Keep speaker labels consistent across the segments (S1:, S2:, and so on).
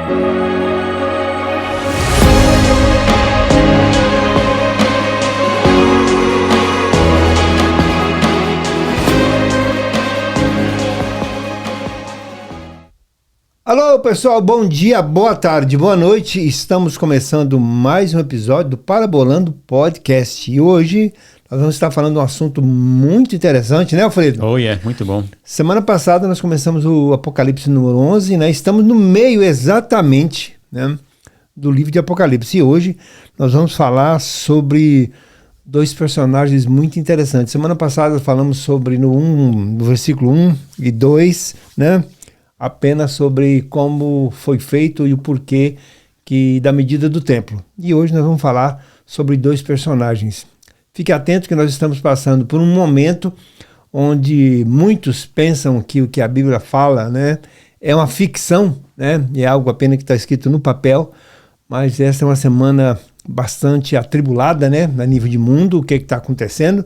S1: Alô pessoal, bom dia, boa tarde, boa noite. Estamos começando mais um episódio do Parabolando Podcast. E hoje nós vamos estar falando de um assunto muito interessante, né, Alfredo?
S2: Oh, yeah, muito bom.
S1: Semana passada nós começamos o Apocalipse número 11, né? Estamos no meio exatamente, né, do livro de Apocalipse. E hoje nós vamos falar sobre dois personagens muito interessantes. Semana passada falamos sobre no versículo 1 e 2, né? Apenas sobre como foi feito e o porquê da medida do templo. E hoje nós vamos falar sobre dois personagens. Fique atento que nós estamos passando por um momento onde muitos pensam que o que a Bíblia fala, né, é uma ficção, né, é algo apenas que está escrito no papel, mas essa é uma semana bastante atribulada, né, a nível de mundo, o que está acontecendo,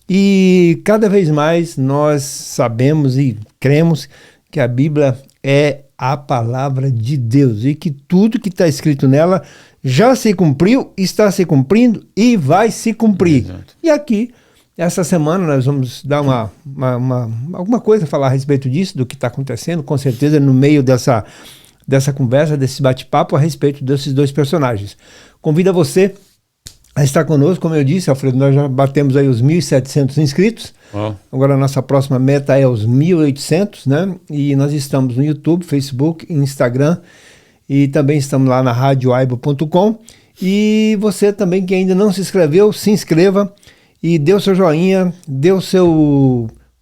S1: e cada vez mais nós sabemos e cremos que a Bíblia é a palavra de Deus e que tudo que está escrito nela já se cumpriu, está se cumprindo e vai se cumprir. Exato. E aqui, essa semana, nós vamos dar alguma coisa a falar a respeito disso, do que está acontecendo, com certeza no meio dessa conversa, desse bate-papo a respeito desses dois personagens. Convido a você a estar conosco, como eu disse, Alfredo, nós já batemos aí os 1.700 inscritos. Oh. Agora a nossa próxima meta é os 1.800, né? E nós estamos no YouTube, Facebook, Instagram e também estamos lá na radioaibo.com. E você também que ainda não se inscreveu, se inscreva e dê o seu joinha,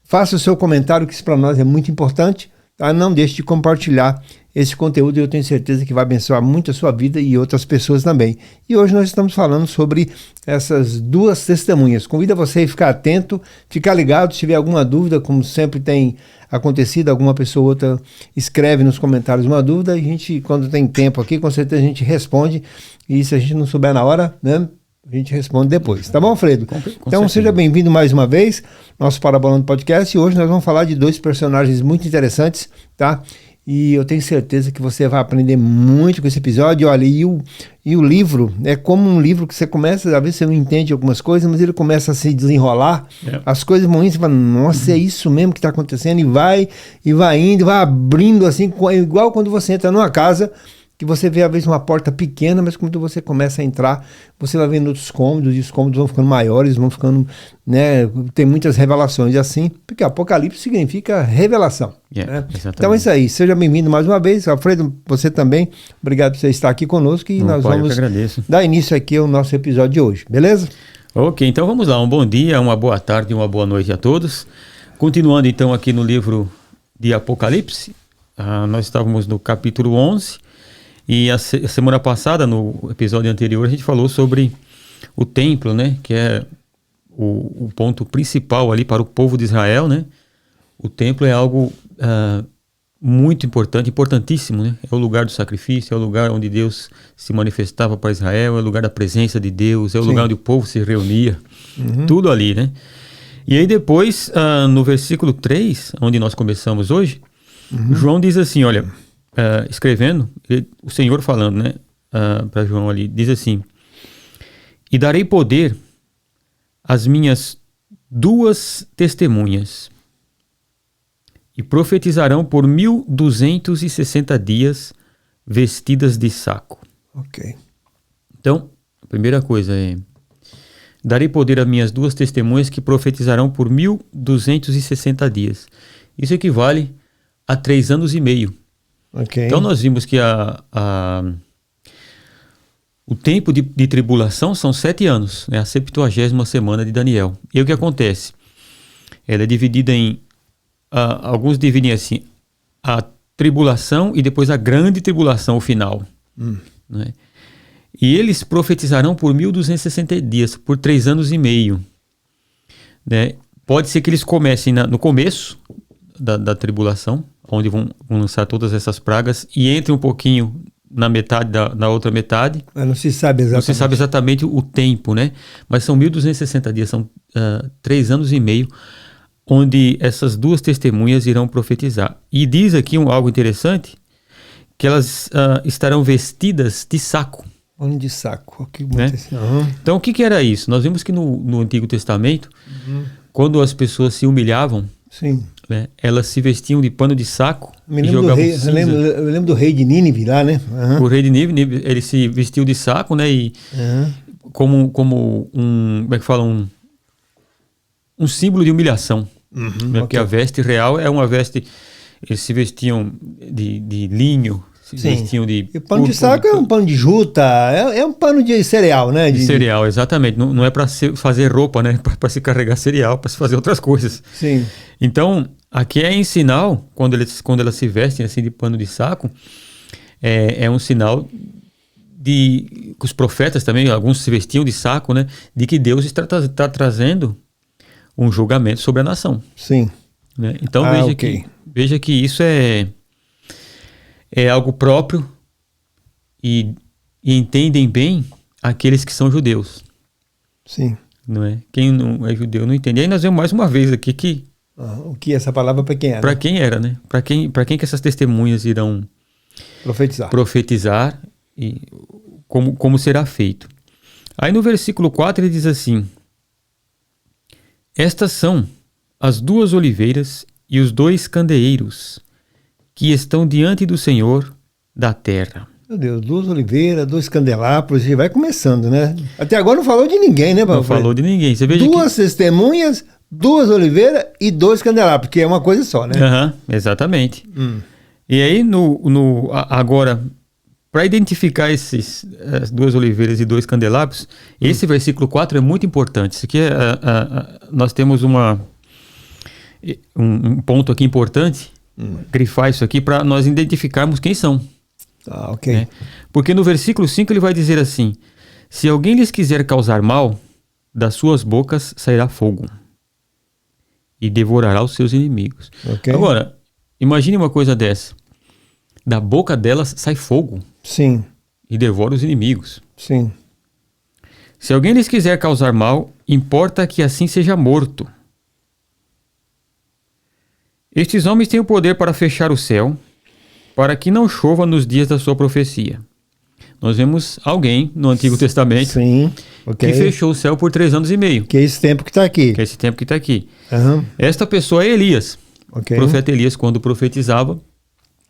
S1: faça o seu comentário, que isso para nós é muito importante, tá? Não deixe de compartilhar esse conteúdo e eu tenho certeza que vai abençoar muito a sua vida e outras pessoas também. E hoje nós estamos falando sobre essas duas testemunhas. Convido você a ficar atento, ficar ligado, se tiver alguma dúvida, como sempre tem acontecido, alguma pessoa ou outra escreve nos comentários uma dúvida, e a gente, quando tem tempo aqui, com certeza a gente responde, e se a gente não souber na hora, né, a gente responde depois. Tá bom, Alfredo? Com então certeza. Seja bem-vindo mais uma vez, nosso Parabolando Podcast, e hoje nós vamos falar de dois personagens muito interessantes, tá? E eu tenho certeza que você vai aprender muito com esse episódio. Olha, e o livro é como um livro que você começa, às vezes você não entende algumas coisas, mas ele começa a se desenrolar, as coisas vão indo, você fala, nossa, é isso mesmo que está acontecendo, e vai indo, vai abrindo assim, igual quando você entra numa casa, que você vê às vezes uma porta pequena, mas quando você começa a entrar, você vai vendo outros cômodos, e os cômodos vão ficando maiores, vão ficando, né, tem muitas revelações assim, porque Apocalipse significa revelação. Né? Então é isso aí, seja bem-vindo mais uma vez, Alfredo, você também, obrigado por você estar aqui conosco, e nós vamos dar início aqui ao nosso episódio de hoje, beleza?
S2: Ok, então vamos lá, um bom dia, uma boa tarde, uma boa noite a todos. Continuando então aqui no livro de Apocalipse, nós estávamos no capítulo 11, e a semana passada, no episódio anterior, a gente falou sobre o templo, né? Que é o ponto principal ali para o povo de Israel, né? O templo é algo muito importante, importantíssimo, né? É o lugar do sacrifício, é o lugar onde Deus se manifestava para Israel, é o lugar da presença de Deus, é o lugar onde o povo se reunia, tudo ali, né? E aí depois, no versículo 3, onde nós começamos hoje, João diz assim, olha... escrevendo, o Senhor falando, né, para João ali, diz assim: e darei poder às minhas duas testemunhas, e profetizarão por 1.260 dias vestidas de saco.
S1: Ok.
S2: Então, a primeira coisa é: darei poder às minhas duas testemunhas que profetizarão por 1.260 dias. Isso equivale a 3 anos e meio. Okay. Então nós vimos que o tempo de tribulação são 7 anos, né? A 70ª semana de Daniel. E o que acontece? Ela é dividida em, alguns dividem assim, a tribulação e depois a grande tribulação, o final. Né? E eles profetizarão por 1.260 dias, por 3 anos e meio. Né? Pode ser que eles comecem no começo da tribulação, onde vão lançar todas essas pragas, e entre um pouquinho na metade, na outra metade.
S1: Mas não se sabe exatamente.
S2: Não se sabe exatamente o tempo, né? Mas são 1.260 dias, são 3 anos e meio, onde essas duas testemunhas irão profetizar. E diz aqui algo interessante, que elas estarão vestidas de saco.
S1: Pano de saco.
S2: Né? Então, o que era isso? Nós vimos que no Antigo Testamento, quando as pessoas se humilhavam,
S1: sim,
S2: né, elas se vestiam de pano de saco
S1: e jogavam cinza. Eu lembro do rei de Nínive lá, né?
S2: O rei de Nínive, ele se vestiu de saco, né? E como um, como é que fala? Um símbolo de humilhação. Né? Porque a veste real é uma veste... Eles se vestiam de linho, se vestiam de...
S1: E o pano de saco é um pano de juta, é um pano de cereal, né?
S2: De cereal, exatamente. Não é para fazer roupa, né? Para se carregar cereal, para se fazer outras coisas.
S1: Sim.
S2: Então, aqui é em sinal, quando elas se vestem assim de pano de saco, é um sinal de... Os profetas também, alguns se vestiam de saco, né? De que Deus está trazendo um julgamento sobre a nação.
S1: Sim.
S2: Né? Então, veja que isso é algo próprio e entendem bem aqueles que são judeus.
S1: Sim.
S2: Não é? Quem não é judeu não entende. Aí nós vemos mais uma vez aqui que...
S1: o que essa palavra para quem era?
S2: Para quem era, né? Para quem que essas testemunhas irão profetizar e como será feito. Aí no versículo 4 ele diz assim: estas são as 2 oliveiras e os 2 candeeiros que estão diante do Senhor da terra.
S1: Meu Deus, 2 oliveiras, 2 candelabros, e vai começando, né? Até agora não falou de ninguém, né,
S2: Não falou de ninguém. Você veja
S1: 2 testemunhas, 2 oliveiras e 2 candelabros, que é uma coisa só, né?
S2: Exatamente. E aí, agora, para identificar as 2 oliveiras e 2 candelabros, esse versículo 4 é muito importante. Isso aqui nós temos um ponto aqui importante, grifar isso aqui para nós identificarmos quem são.
S1: Ok.
S2: Né? Porque no versículo 5 ele vai dizer assim: se alguém lhes quiser causar mal, das suas bocas sairá fogo e devorará os seus inimigos.
S1: Okay.
S2: Agora, imagine uma coisa dessa. Da boca delas sai fogo.
S1: Sim.
S2: E devora os inimigos.
S1: Sim.
S2: Se alguém lhes quiser causar mal, importa que assim seja morto. Estes homens têm o poder para fechar o céu, para que não chova nos dias da sua profecia. Nós vemos alguém no Antigo Testamento que fechou o céu por 3 anos e meio.
S1: Que é esse tempo que está aqui.
S2: Esta pessoa é Elias. O profeta Elias, quando profetizava,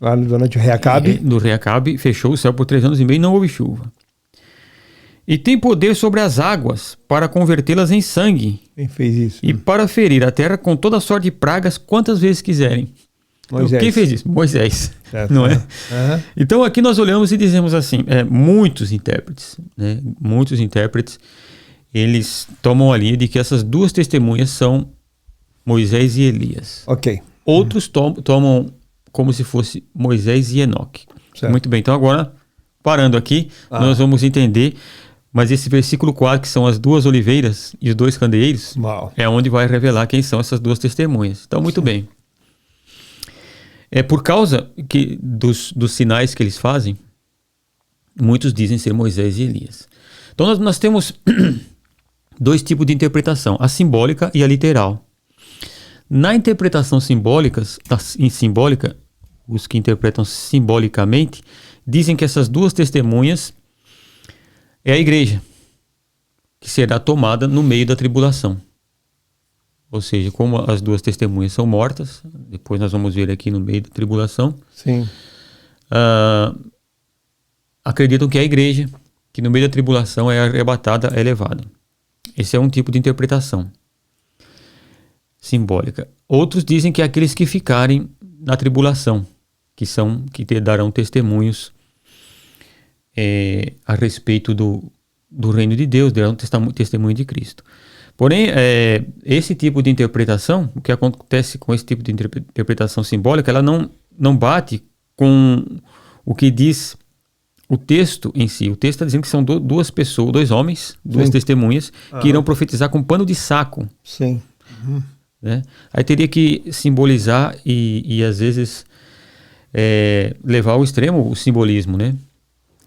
S1: lá durante o rei Acabe.
S2: No rei Acabe, fechou o céu por 3 anos e meio e não houve chuva. E tem poder sobre as águas para convertê-las em sangue.
S1: Quem fez isso?
S2: E para ferir a terra com toda sorte de pragas quantas vezes quiserem.
S1: Moisés.
S2: Quem fez isso? Moisés. Não é? Então aqui nós olhamos e dizemos assim, muitos intérpretes, né? Muitos intérpretes, eles tomam a linha de que essas 2 testemunhas são Moisés e Elias. Outros tomam como se fosse Moisés e Enoque. Certo. Muito bem, então agora, parando aqui, nós vamos entender, mas esse versículo 4, que são as 2 oliveiras e os 2 candeeiros, é onde vai revelar quem são essas 2 testemunhas. Então, muito bem. É por causa dos sinais que eles fazem, muitos dizem ser Moisés e Elias. Então, nós temos 2 tipos de interpretação, a simbólica e a literal. Na interpretação simbólica, os que interpretam simbolicamente, dizem que essas 2 testemunhas é a igreja, que será tomada no meio da tribulação. Ou seja, como as 2 testemunhas são mortas, depois nós vamos ver aqui no meio da tribulação, acreditam que é a igreja, que no meio da tribulação é arrebatada, é levada. Esse é um tipo de interpretação simbólica. Outros dizem que é aqueles que ficarem na tribulação, que darão testemunhos a respeito do reino de Deus, darão testemunho de Cristo. Porém, esse tipo de interpretação, o que acontece com esse tipo de interpretação simbólica, ela não bate com o que diz o texto em si. O texto está dizendo que são 2 pessoas, 2 homens, 2 testemunhas, que irão profetizar com pano de saco.
S1: Sim.
S2: Né? Aí teria que simbolizar e às vezes levar ao extremo o simbolismo, né?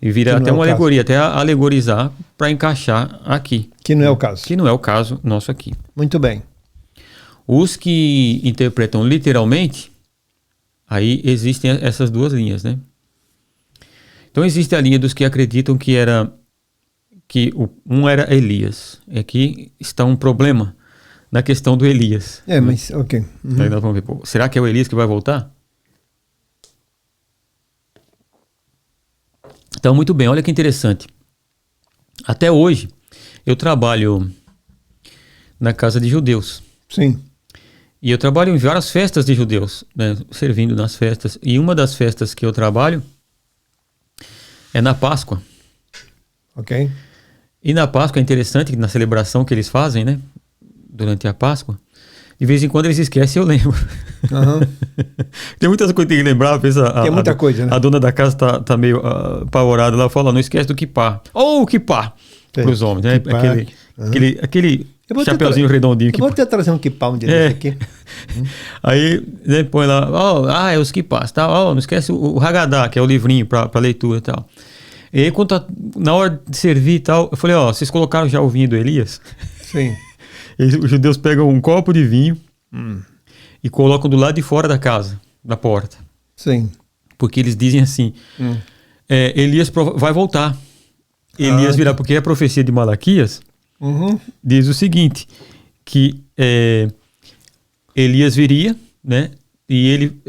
S2: E virar até uma alegoria, até alegorizar para encaixar aqui.
S1: Que não é o caso.
S2: Que não é o caso nosso aqui.
S1: Muito bem.
S2: Os que interpretam literalmente, aí existem essas 2 linhas, né? Então existe a linha dos que acreditam um era Elias. Aqui está um problema na questão do Elias.
S1: Mas ok.
S2: Aí nós vamos ver, será que é o Elias que vai voltar? Então, muito bem, olha que interessante. Até hoje, eu trabalho na casa de judeus.
S1: Sim.
S2: E eu trabalho em várias festas de judeus, né, servindo nas festas. E uma das festas que eu trabalho é na Páscoa.
S1: Ok.
S2: E na Páscoa é interessante, na celebração que eles fazem, né, durante a Páscoa, de vez em quando eles esquecem, eu lembro.
S1: Uhum.
S2: Tem muitas coisas que tem que lembrar.
S1: Tem muita coisa, né?
S2: A dona da casa tá meio apavorada. Ela fala, não esquece do kippah. Ou o kippah para os homens, né? Aquele chapeuzinho redondinho.
S1: Eu vou até trazer um kippah um dia desse aqui.
S2: Aí, né, põe lá, é os kippahs, tá? Não esquece o Haggadah, que é o livrinho para leitura e tal. E aí, quando na hora de servir e tal, eu falei, vocês colocaram já o vinho do Elias?
S1: Sim.
S2: Os judeus pegam um copo de vinho e colocam do lado de fora da casa, da porta.
S1: Sim.
S2: Porque eles dizem assim, Elias vai voltar. Elias virá, porque a profecia de Malaquias diz o seguinte, que Elias viria, né, e ele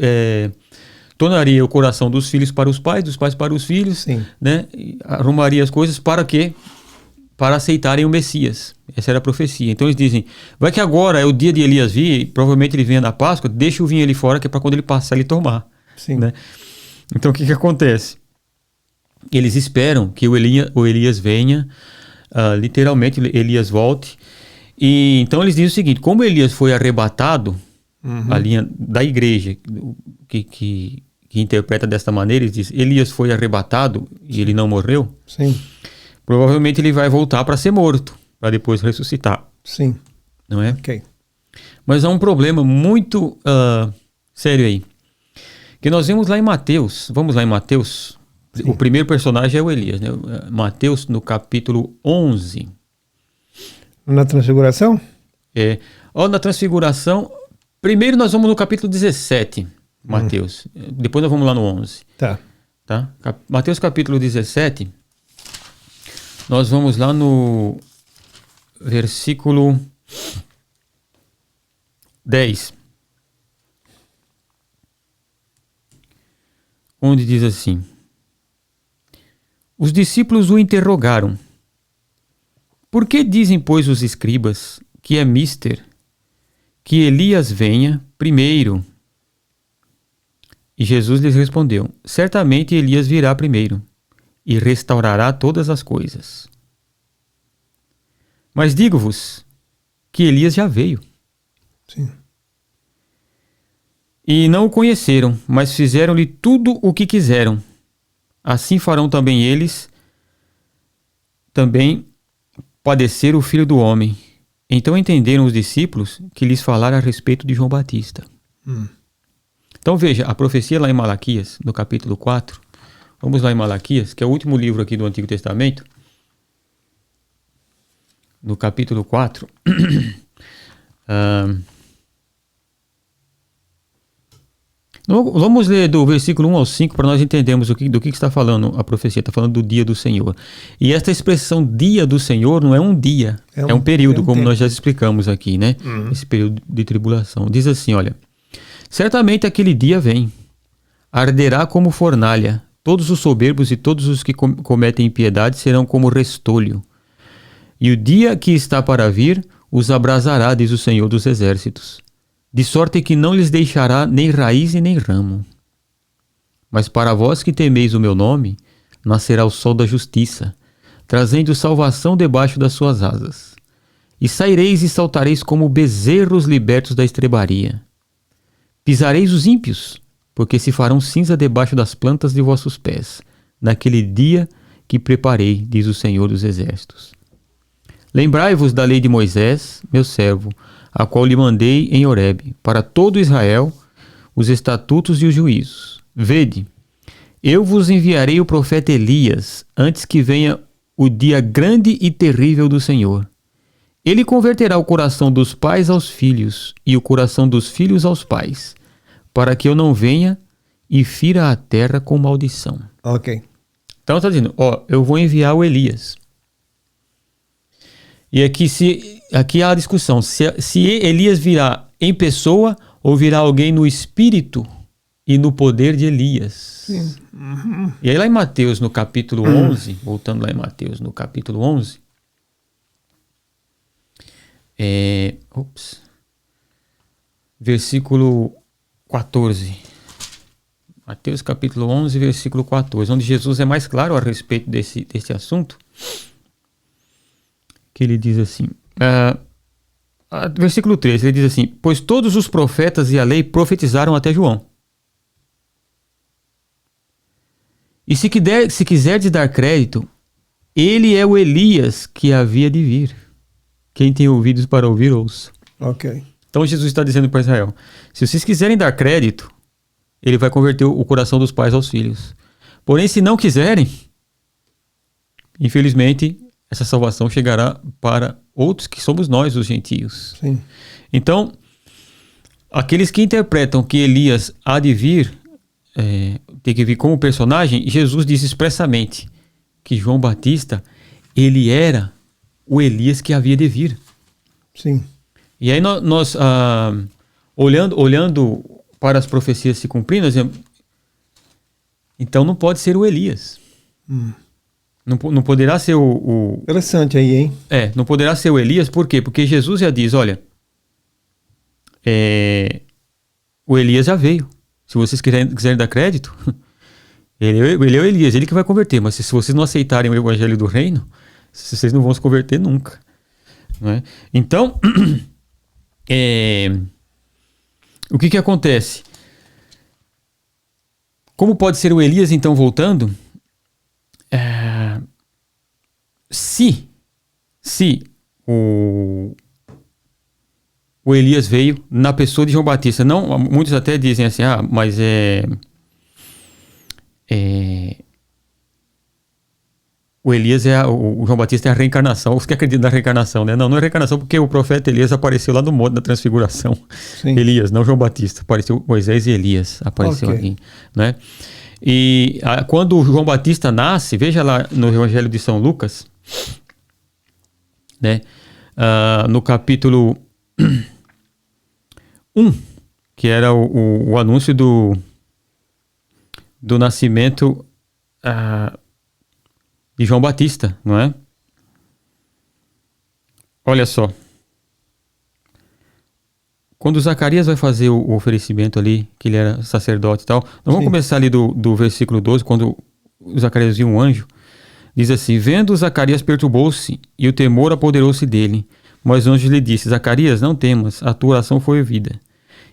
S2: tornaria o coração dos filhos para os pais, dos pais para os filhos, né, e arrumaria as coisas para quê? Para aceitarem o Messias. Essa era a profecia. Então eles dizem, vai que agora é o dia de Elias vir, provavelmente ele venha na Páscoa, deixa o vinho ali fora, que é para quando ele passar ele tomar.
S1: Sim.
S2: Né? Então o que acontece? Eles esperam que o Elias venha, literalmente Elias volte, e então eles dizem o seguinte, como Elias foi arrebatado, a linha da igreja que interpreta desta maneira, eles dizem, Elias foi arrebatado e ele não morreu,
S1: sim,
S2: provavelmente ele vai voltar para ser morto, para depois ressuscitar.
S1: Sim.
S2: Não é?
S1: Ok.
S2: Mas há um problema muito sério aí. Que nós vemos lá em Mateus. Vamos lá em Mateus. Sim. O primeiro personagem é o Elias, né? Mateus no capítulo 11.
S1: Na Transfiguração?
S2: Na Transfiguração. Primeiro nós vamos no capítulo 17, Mateus. Depois nós vamos lá no 11.
S1: Tá.
S2: Mateus capítulo 17. Nós vamos lá no versículo 10. Onde diz assim: os discípulos o interrogaram. Por que dizem, pois, os escribas que é mister que Elias venha primeiro? E Jesus lhes respondeu: certamente Elias virá primeiro e restaurará todas as coisas. Mas digo-vos que Elias já veio.
S1: Sim.
S2: E não o conheceram, mas fizeram-lhe tudo o que quiseram. Assim farão também eles, também padecer o Filho do Homem. Então entenderam os discípulos que lhes falaram a respeito de João Batista. Então veja, a profecia lá em Malaquias, no capítulo 4. Vamos lá em Malaquias, que é o último livro aqui do Antigo Testamento. No capítulo 4. Vamos ler do versículo 1 ao 5 para nós entendermos do que está falando a profecia. Está falando do dia do Senhor. E esta expressão dia do Senhor não é um dia, é um período, como tempo. Nós já explicamos aqui, né? Esse período de tribulação. Diz assim, olha: certamente aquele dia vem, arderá como fornalha, todos os soberbos e todos os que cometem impiedade serão como restolho. E o dia que está para vir os abrasará, diz o Senhor dos Exércitos, de sorte que não lhes deixará nem raiz e nem ramo. Mas para vós que temeis o meu nome, nascerá o sol da justiça, trazendo salvação debaixo das suas asas. E saireis e saltareis como bezerros libertos da estrebaria. Pisareis os ímpios, porque se farão cinza debaixo das plantas de vossos pés, naquele dia que preparei, diz o Senhor dos Exércitos. Lembrai-vos da lei de Moisés, meu servo, a qual lhe mandei em Horebe, para todo Israel, os estatutos e os juízos. Vede, eu vos enviarei o profeta Elias, antes que venha o dia grande e terrível do Senhor. Ele converterá o coração dos pais aos filhos, e o coração dos filhos aos pais, para que eu não venha e fira a terra com maldição.
S1: Ok.
S2: Então está dizendo, eu vou enviar o Elias. E aqui há a discussão, se Elias virá em pessoa ou virá alguém no espírito e no poder de Elias.
S1: Sim. Uhum.
S2: E aí lá em Mateus, no capítulo 11, voltando lá em Mateus, no capítulo 11, versículo 14. Mateus capítulo 11, versículo 14, onde Jesus é mais claro a respeito desse assunto, que ele diz assim, versículo 13, ele diz assim, pois todos os profetas e a lei profetizaram até João. E se quiserdes dar crédito, ele é o Elias que havia de vir. Quem tem ouvidos para ouvir, ouça.
S1: Ok.
S2: Então Jesus está dizendo para Israel, se vocês quiserem dar crédito, ele vai converter o coração dos pais aos filhos. Porém, se não quiserem, infelizmente, essa salvação chegará para outros que somos nós, os gentios.
S1: Sim.
S2: Então, aqueles que interpretam que Elias há de vir, tem que vir como personagem, Jesus disse expressamente que João Batista, ele era o Elias que havia de vir.
S1: Sim.
S2: E aí nós olhando para as profecias se cumprindo, então não pode ser o Elias. Não poderá ser o...
S1: Interessante aí, hein?
S2: Não poderá ser o Elias, por quê? Porque Jesus já diz, olha, o Elias já veio. Se vocês quiserem dar crédito, ele é o Elias, ele que vai converter. Mas se vocês não aceitarem o evangelho do reino, vocês não vão se converter nunca. Não é? Então, o que acontece? Como pode ser o Elias, então, voltando? Se o Elias veio na pessoa de João Batista, não, muitos até dizem assim, mas o Elias o João Batista é a reencarnação. Os que acreditam na reencarnação, né? Não é reencarnação, porque o profeta Elias apareceu lá no Monte da Transfiguração. Sim. Elias, não João Batista. Apareceu Moisés e Elias, apareceu ali, né? E quando o João Batista nasce, veja lá no Evangelho de São Lucas, né? No capítulo 1, que era o anúncio do nascimento de João Batista, não é? Olha só. Quando Zacarias vai fazer o oferecimento ali, que ele era sacerdote e tal, nós vamos começar ali do versículo 12, quando Zacarias viu um anjo, diz assim, vendo Zacarias perturbou-se e o temor apoderou-se dele, mas o anjo lhe disse, Zacarias, não temas, a tua oração foi ouvida.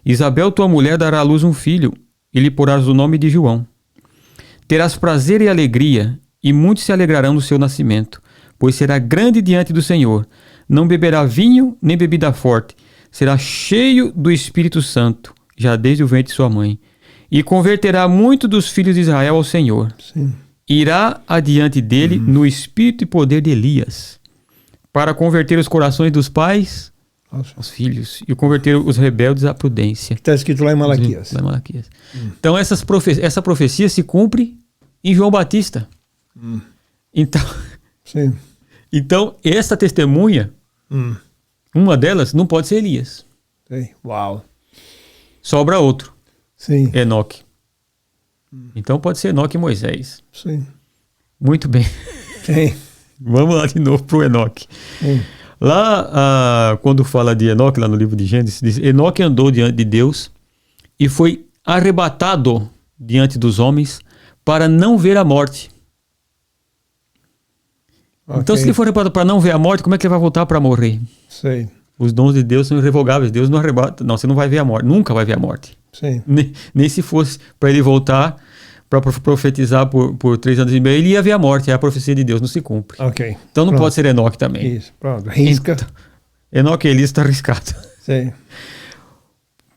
S2: Isabel, tua mulher, dará à luz um filho, e lhe porás o nome de João. Terás prazer e alegria, e muitos se alegrarão do seu nascimento, pois será grande diante do Senhor. Não beberá vinho, nem bebida forte, será cheio do Espírito Santo, já desde o ventre de sua mãe, e converterá muito dos filhos de Israel ao Senhor.
S1: Sim.
S2: Irá adiante dele no espírito e poder de Elias, para converter os corações dos pais aos filhos, e converter os rebeldes à prudência.
S1: Está escrito lá em Malaquias.
S2: Lá em Malaquias. Então essa profecia se cumpre em João Batista. Então,
S1: sim.
S2: Então essa testemunha, uma delas não pode ser Elias.
S1: Sim. Uau.
S2: Sobra outro.
S1: Sim.
S2: Enoque. Então pode ser Enoque e Moisés.
S1: Sim.
S2: Muito bem.
S1: Sim.
S2: Vamos lá de novo para o Enoque.
S1: Sim.
S2: Lá, quando fala de Enoque, lá no livro de Gênesis, diz, Enoque andou diante de Deus e foi arrebatado diante dos homens para não ver a morte. Okay. Então, se ele for arrebatado para não ver a morte, como é que ele vai voltar para morrer?
S1: Sei.
S2: Os dons de Deus são irrevogáveis. Deus não arrebata. Não, você não vai ver a morte. Nunca vai ver a morte.
S1: Sim.
S2: Nem se fosse para ele voltar para profetizar por 3 anos e meio, ele ia ver a morte. É a profecia de Deus, não se cumpre.
S1: Ok.
S2: Então não pode ser Enoque também.
S1: Isso, pronto. Risca.
S2: Então, Enoque e Elias está arriscado.
S1: Sim.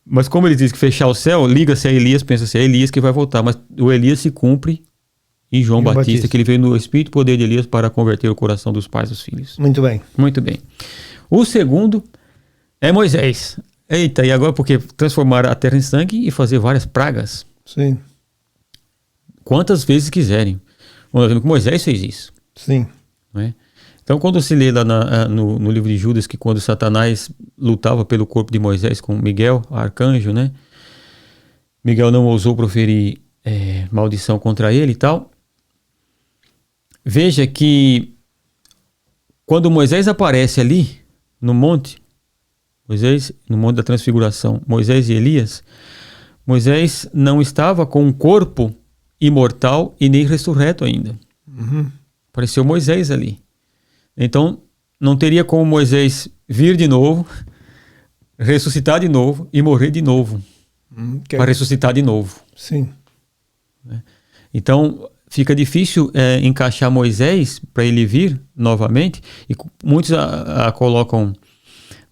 S2: Mas como ele diz que fechar o céu, liga-se a Elias, pensa-se, é Elias que vai voltar. Mas o Elias se cumpre em João Batista, que ele veio no espírito e poder de Elias para converter o coração dos pais dos filhos.
S1: Muito bem.
S2: Muito bem. O segundo é Moisés. Eita, e agora porque transformar a terra em sangue e fazer várias pragas.
S1: Sim.
S2: Quantas vezes quiserem. Nós vemos que Moisés fez isso.
S1: Sim.
S2: Não é? Então, quando se lê lá no livro de Judas, que quando Satanás lutava pelo corpo de Moisés com Miguel, arcanjo, né? Miguel não ousou proferir maldição contra ele e tal. Veja que quando Moisés aparece ali no monte da transfiguração, Moisés e Elias, Moisés não estava com um corpo imortal e nem ressurreto ainda. Apareceu Moisés ali. Então, não teria como Moisés vir de novo, ressuscitar de novo e morrer de novo. Para ressuscitar de novo.
S1: Sim.
S2: Então, fica difícil encaixar Moisés para ele vir novamente. E muitos a colocam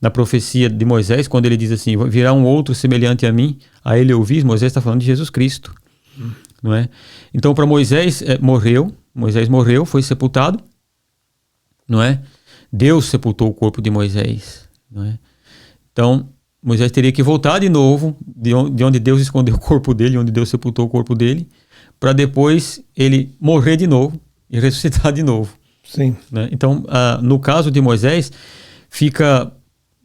S2: na profecia de Moisés, quando ele diz assim, virá um outro semelhante a mim, a ele ouvir. Moisés está falando de Jesus Cristo. Não é? Então, para Moisés, Moisés morreu, foi sepultado. Não é? Deus sepultou o corpo de Moisés. Não é? Então, Moisés teria que voltar de novo, de onde Deus escondeu o corpo dele, onde Deus sepultou o corpo dele, para depois ele morrer de novo e ressuscitar de novo.
S1: Sim.
S2: Né? Então, no caso de Moisés, fica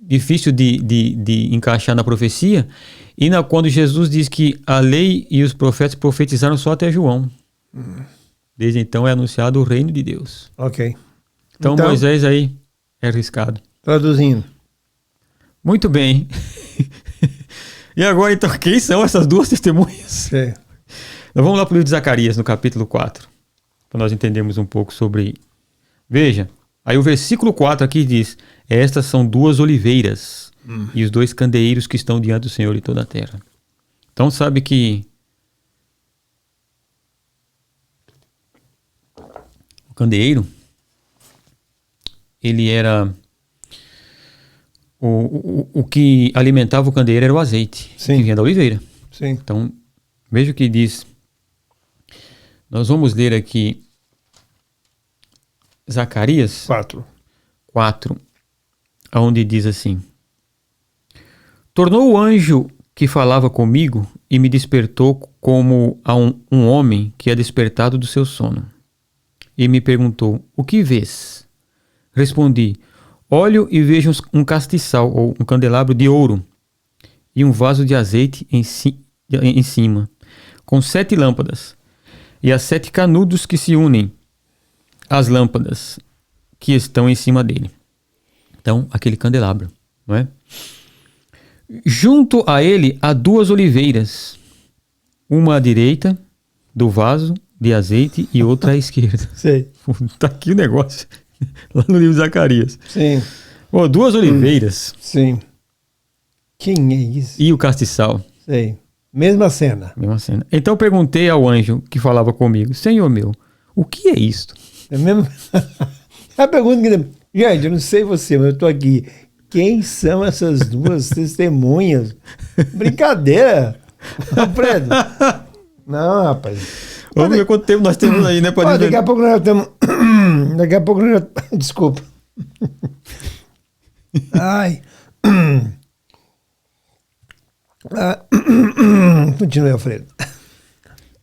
S2: difícil de encaixar na profecia, e quando Jesus diz que a lei e os profetas profetizaram só até João. Desde então é anunciado o reino de Deus.
S1: Ok.
S2: Então Moisés aí é arriscado.
S1: Traduzindo.
S2: Muito bem. E agora, então, quem são essas duas testemunhas? Nós vamos lá para o livro de Zacarias, no capítulo 4, para nós entendermos um pouco sobre... Veja, aí o versículo 4 aqui diz, estas são duas oliveiras e os dois candeeiros que estão diante do Senhor de toda a terra. Então, sabe que o candeeiro, ele era... O que alimentava o candeeiro era o azeite,
S1: Sim.
S2: que vinha da oliveira.
S1: Sim.
S2: Então, veja o que diz. Nós vamos ler aqui Zacarias 4, onde diz assim: tornou o anjo que falava comigo e me despertou como a um homem que é despertado do seu sono. E me perguntou, o que vês? Respondi, olho e vejo um castiçal, ou um candelabro de ouro, e um vaso de azeite em cima, com 7 lâmpadas, e as 7 canudos que se unem às lâmpadas que estão em cima dele. Então, aquele candelabro, não é? Junto a ele há 2 oliveiras, uma à direita do vaso de azeite e outra à esquerda.
S1: Sei.
S2: Tá aqui o negócio. Lá no livro de Zacarias.
S1: Sim.
S2: 2 oliveiras.
S1: Sim. Quem é isso?
S2: E o castiçal.
S1: Sei. Mesma cena.
S2: Mesma cena. Então perguntei ao anjo que falava comigo, Senhor meu, o que é isto?
S1: É mesmo? A pergunta que... Gente, eu não sei você, mas eu tô aqui. Quem são essas duas testemunhas? Brincadeira. Alfredo. Não, rapaz.
S2: Vamos ver quanto tempo nós temos aí, né?
S1: Daqui a pouco nós estamos... Daqui a pouco nós... Desculpa. Ai. Continue, Alfredo.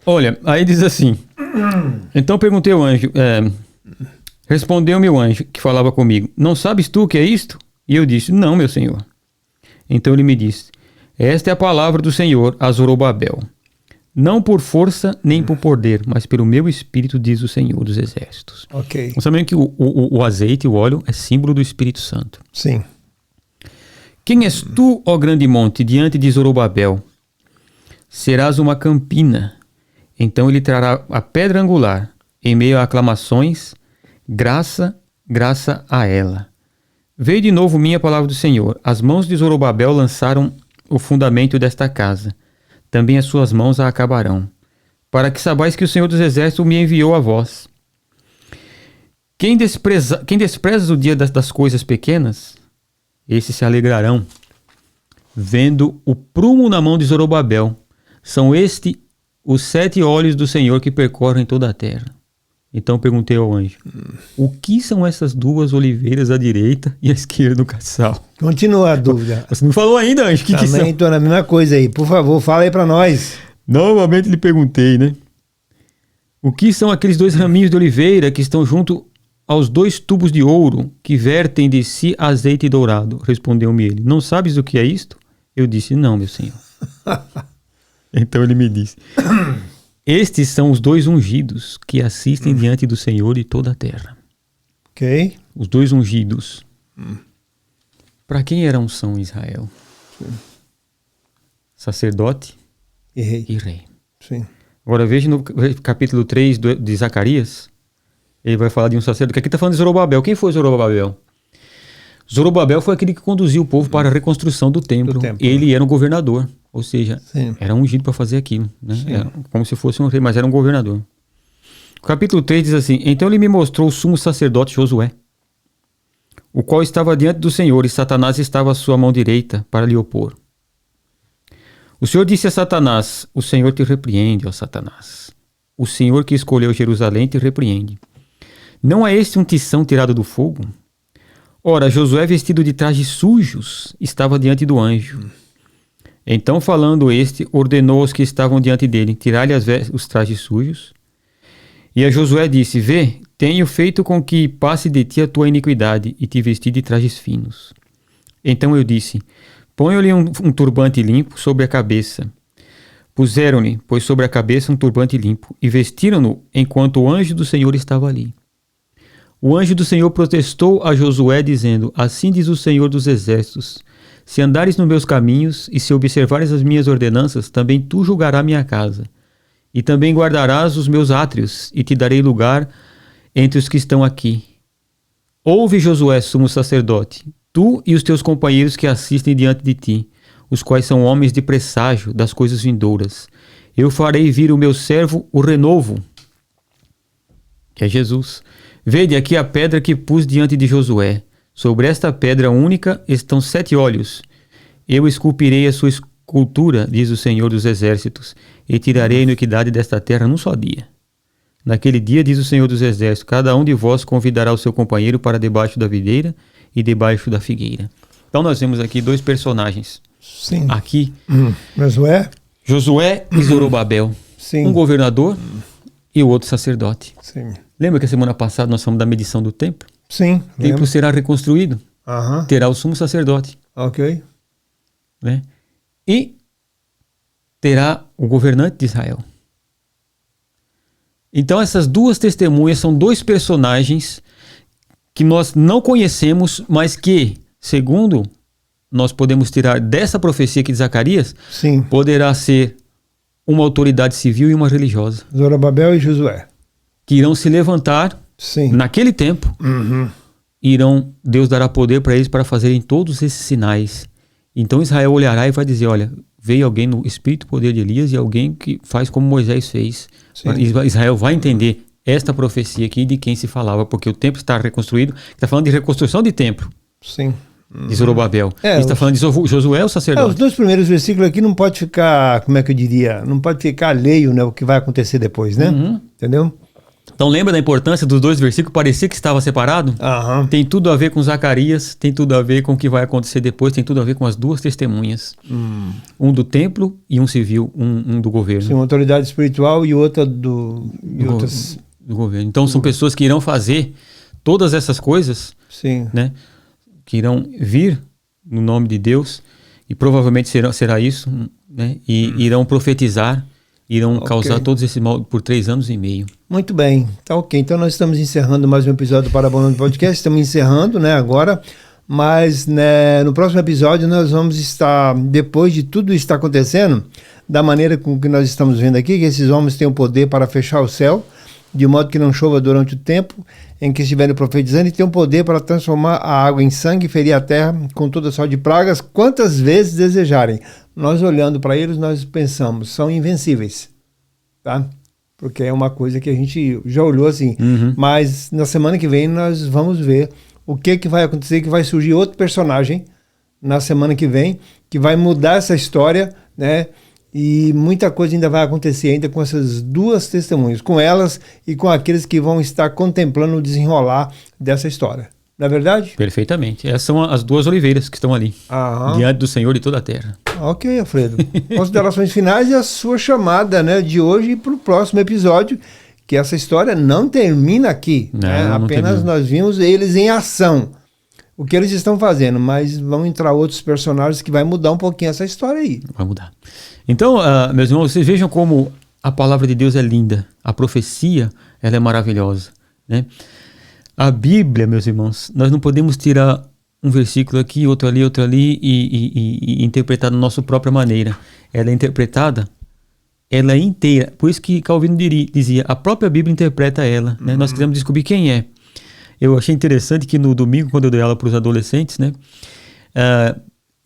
S2: Olha, aí diz assim. Então perguntei ao anjo... respondeu-me o anjo que falava comigo. Não sabes tu o que é isto? E eu disse, não, meu senhor. Então ele me disse, esta é a palavra do Senhor a Zorobabel. Não por força nem por poder, mas pelo meu espírito, diz o Senhor dos Exércitos.
S1: Ok.
S2: Nós sabemos que o azeite, o óleo, é símbolo do Espírito Santo.
S1: Sim.
S2: Quem és tu, ó grande monte, diante de Zorobabel? Serás uma campina. Então ele trará a pedra angular, em meio a aclamações, graça, graça a ela. Veio de novo minha palavra do Senhor. As mãos de Zorobabel lançaram o fundamento desta casa. Também as suas mãos a acabarão, para que sabais que o Senhor dos Exércitos me enviou a vós. Quem despreza o dia das coisas pequenas, esses se alegrarão, vendo o prumo na mão de Zorobabel. São os 7 olhos do Senhor que percorrem toda a terra. Então perguntei ao anjo, o que são essas 2 oliveiras à direita e à esquerda do castiçal?
S1: Continua a dúvida.
S2: Você não falou ainda, anjo, o que são?
S1: Também estou na mesma coisa aí. Por favor, fala aí para nós.
S2: Novamente lhe perguntei, né? O que são aqueles 2 raminhos de oliveira que estão junto aos 2 tubos de ouro que vertem de si azeite dourado? Respondeu-me ele. Não sabes o que é isto? Eu disse, não, meu senhor. Então ele me disse, estes são os 2 ungidos que assistem diante do Senhor de toda a terra.
S1: Ok.
S2: Os 2 ungidos. Para quem era a unção em Israel?
S1: Sim.
S2: Sacerdote
S1: E rei.
S2: e rei.
S1: Sim.
S2: Agora veja no capítulo 3 de Zacarias, ele vai falar de um sacerdote, que aqui está falando de Zorobabel. Quem foi Zorobabel? Zorobabel foi aquele que conduziu o povo para a reconstrução do templo. Ele era um governador, ou seja,
S1: Sim.
S2: era ungido para fazer aquilo. Né? Era como se fosse um rei, mas era um governador. O capítulo 3 diz assim, então ele me mostrou o sumo sacerdote Josué, o qual estava diante do Senhor, e Satanás estava à sua mão direita para lhe opor. O Senhor disse a Satanás, o Senhor te repreende, ó Satanás. O Senhor que escolheu Jerusalém te repreende. Não é este um tição tirado do fogo? Ora, Josué, vestido de trajes sujos, estava diante do anjo. Então, falando este, ordenou aos que estavam diante dele, tirar-lhe os trajes sujos. E a Josué disse, vê, tenho feito com que passe de ti a tua iniquidade, e te vesti de trajes finos. Então eu disse, ponham-lhe um turbante limpo sobre a cabeça. Puseram-lhe, pois, sobre a cabeça um turbante limpo, e vestiram-no enquanto o anjo do Senhor estava ali. O anjo do Senhor protestou a Josué, dizendo, assim diz o Senhor dos Exércitos, se andares nos meus caminhos, e se observares as minhas ordenanças, também tu julgarás minha casa, e também guardarás os meus átrios, e te darei lugar entre os que estão aqui. Ouve, Josué, sumo sacerdote, tu e os teus companheiros que assistem diante de ti, os quais são homens de presságio das coisas vindouras. Eu farei vir o meu servo, o renovo, que é Jesus. Vede aqui a pedra que pus diante de Josué. Sobre esta pedra única estão 7 olhos. Eu esculpirei a sua escultura, diz o Senhor dos Exércitos, e tirarei a iniquidade desta terra num só dia. Naquele dia, diz o Senhor dos Exércitos, cada um de vós convidará o seu companheiro para debaixo da videira e debaixo da figueira. Então nós vemos aqui 2 personagens.
S1: Sim.
S2: Aqui,
S1: Josué
S2: e Zorobabel.
S1: Sim.
S2: Um governador e o outro sacerdote.
S1: Sim.
S2: Lembra que a semana passada nós falamos da medição do templo?
S1: Sim.
S2: O templo será reconstruído.
S1: Aham.
S2: Terá o sumo sacerdote.
S1: Ok.
S2: Né? E terá o governante de Israel. Então essas 2 testemunhas são 2 personagens que nós não conhecemos, mas que, segundo nós podemos tirar dessa profecia aqui de Zacarias,
S1: Sim.
S2: poderá ser uma autoridade civil e uma religiosa.
S1: Zorobabel e Josué.
S2: Que irão se levantar.
S1: Sim.
S2: Naquele tempo, Deus dará poder para eles para fazerem todos esses sinais. Então Israel olhará e vai dizer, olha, veio alguém no espírito e poder de Elias e alguém que faz como Moisés fez. Sim. Israel vai entender esta profecia aqui de quem se falava, porque o templo está reconstruído, está falando de reconstrução de templo.
S1: Sim.
S2: De Zorobabel. Está falando de Josué, o sacerdote.
S1: Os 2 primeiros versículos aqui não pode ficar, como é que eu diria, não pode ficar alheio, né, o que vai acontecer depois, né? Entendeu?
S2: Então lembra da importância dos 2 versículos? Parecia que estava separado? Tem tudo a ver com Zacarias, tem tudo a ver com o que vai acontecer depois, tem tudo a ver com as 2 testemunhas. Um do templo e um civil, um do governo.
S1: Sim, uma autoridade espiritual e outra
S2: do governo. Então são pessoas que irão fazer todas essas coisas,
S1: sim,
S2: né? Que irão vir no nome de Deus, e provavelmente será isso, né? E irão profetizar, irão causar todos esses mal por 3 anos e meio.
S1: Muito bem, tá ok. Então nós estamos encerrando mais um episódio do Parabolando Podcast, estamos encerrando, né, agora, mas né, no próximo episódio nós vamos estar, depois de tudo isso estar acontecendo, da maneira com que nós estamos vendo aqui, que esses homens têm o poder para fechar o céu, de modo que não chova durante o tempo em que estiverem profetizando, e tem o poder para transformar a água em sangue e ferir a terra com toda sorte de pragas, quantas vezes desejarem. Nós olhando para eles, nós pensamos, são invencíveis, tá? Porque é uma coisa que a gente já olhou assim, mas na semana que vem nós vamos ver o que vai acontecer, que vai surgir outro personagem na semana que vem, que vai mudar essa história, né? E muita coisa ainda vai acontecer ainda com essas 2 testemunhas, com elas e com aqueles que vão estar contemplando o desenrolar dessa história. Não é verdade?
S2: Perfeitamente. Essas são as 2 oliveiras que estão ali, diante do Senhor de toda a terra.
S1: Ok, Alfredo. Considerações finais e a sua chamada, né, de hoje para o próximo episódio, que essa história não termina aqui.
S2: Não,
S1: né?
S2: não
S1: Apenas
S2: termina.
S1: nós vimos eles em ação. O que eles estão fazendo, mas vão entrar outros personagens que vai mudar um pouquinho essa história aí.
S2: Vai mudar. Então, meus irmãos, vocês vejam como a palavra de Deus é linda. A profecia, ela é maravilhosa, né? A Bíblia, meus irmãos, nós não podemos tirar um versículo aqui, outro ali e interpretar da nossa própria maneira. Ela é interpretada, ela é inteira. Por isso que Calvino dizia, a própria Bíblia interpreta ela, né? Nós queremos descobrir quem é. Eu achei interessante que no domingo, quando eu dei aula para os adolescentes, né?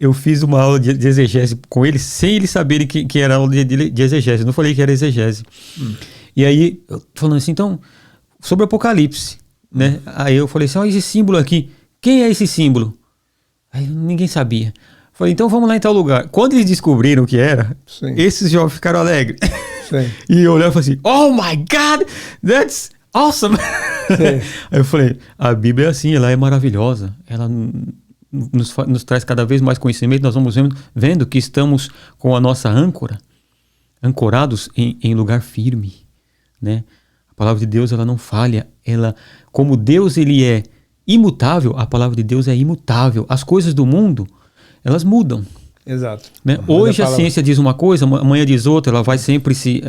S2: Eu fiz uma aula de exegese com eles, sem eles saberem que era aula de exegese. Eu não falei que era exegese. E aí, eu falando assim, então, sobre Apocalipse, né? Aí eu falei assim, olha esse símbolo aqui. Quem é esse símbolo? Aí ninguém sabia. Falei, então vamos lá em tal lugar. Quando eles descobriram o que era,
S1: Sim.
S2: esses jovens ficaram alegres.
S1: Sim.
S2: E eu olhava e falei assim, oh my God, that's awesome. Aí eu falei, a Bíblia é assim, ela é maravilhosa. Ela nos traz cada vez mais conhecimento. Nós vamos vendo que estamos com a nossa âncora, ancorados em lugar firme, né? A palavra de Deus, ela não falha. Ela, como Deus, ele é imutável, a palavra de Deus é imutável. As coisas do mundo, elas mudam.
S1: Exato.
S2: Né? Hoje a ciência diz uma coisa, amanhã diz outra, ela vai sempre se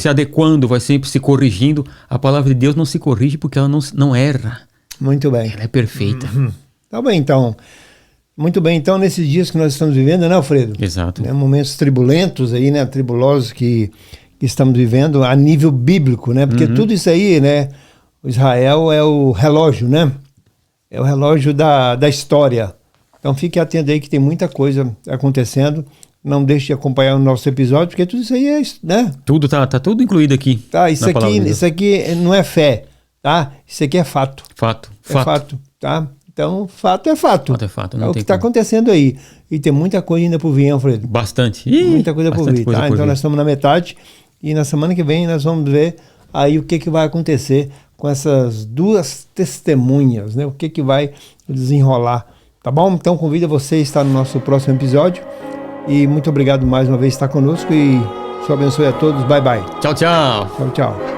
S2: adequando, vai sempre se corrigindo. A palavra de Deus não se corrige porque ela não erra.
S1: Muito bem.
S2: Ela é perfeita.
S1: Tá bem, então. Muito bem, então, nesses dias que nós estamos vivendo, né, Alfredo?
S2: Exato.
S1: Né, momentos tribulentos aí, né, tribulosos que estamos vivendo a nível bíblico, né? Porque tudo isso aí, né, o Israel é o relógio, né? É o relógio da história. Então fique atento aí que tem muita coisa acontecendo. Não deixe de acompanhar o nosso episódio, porque tudo isso aí é, né?
S2: Tudo tá tudo incluído aqui.
S1: Tá, isso aqui não é fé, tá? Isso aqui é fato.
S2: Fato.
S1: É fato, tá? Então, fato é fato.
S2: Fato é fato.
S1: É o que está acontecendo aí. E tem muita coisa ainda por vir, Alfredo.
S2: Bastante.
S1: Muita coisa por vir, tá? Então nós estamos na metade e na semana que vem nós vamos ver aí o que vai acontecer com essas duas testemunhas, né? O que vai desenrolar, tá bom? Então convido você a estar no nosso próximo episódio e muito obrigado mais uma vez por estar conosco e Deus abençoe a todos. Bye, bye.
S2: Tchau, tchau.
S1: Tchau, tchau.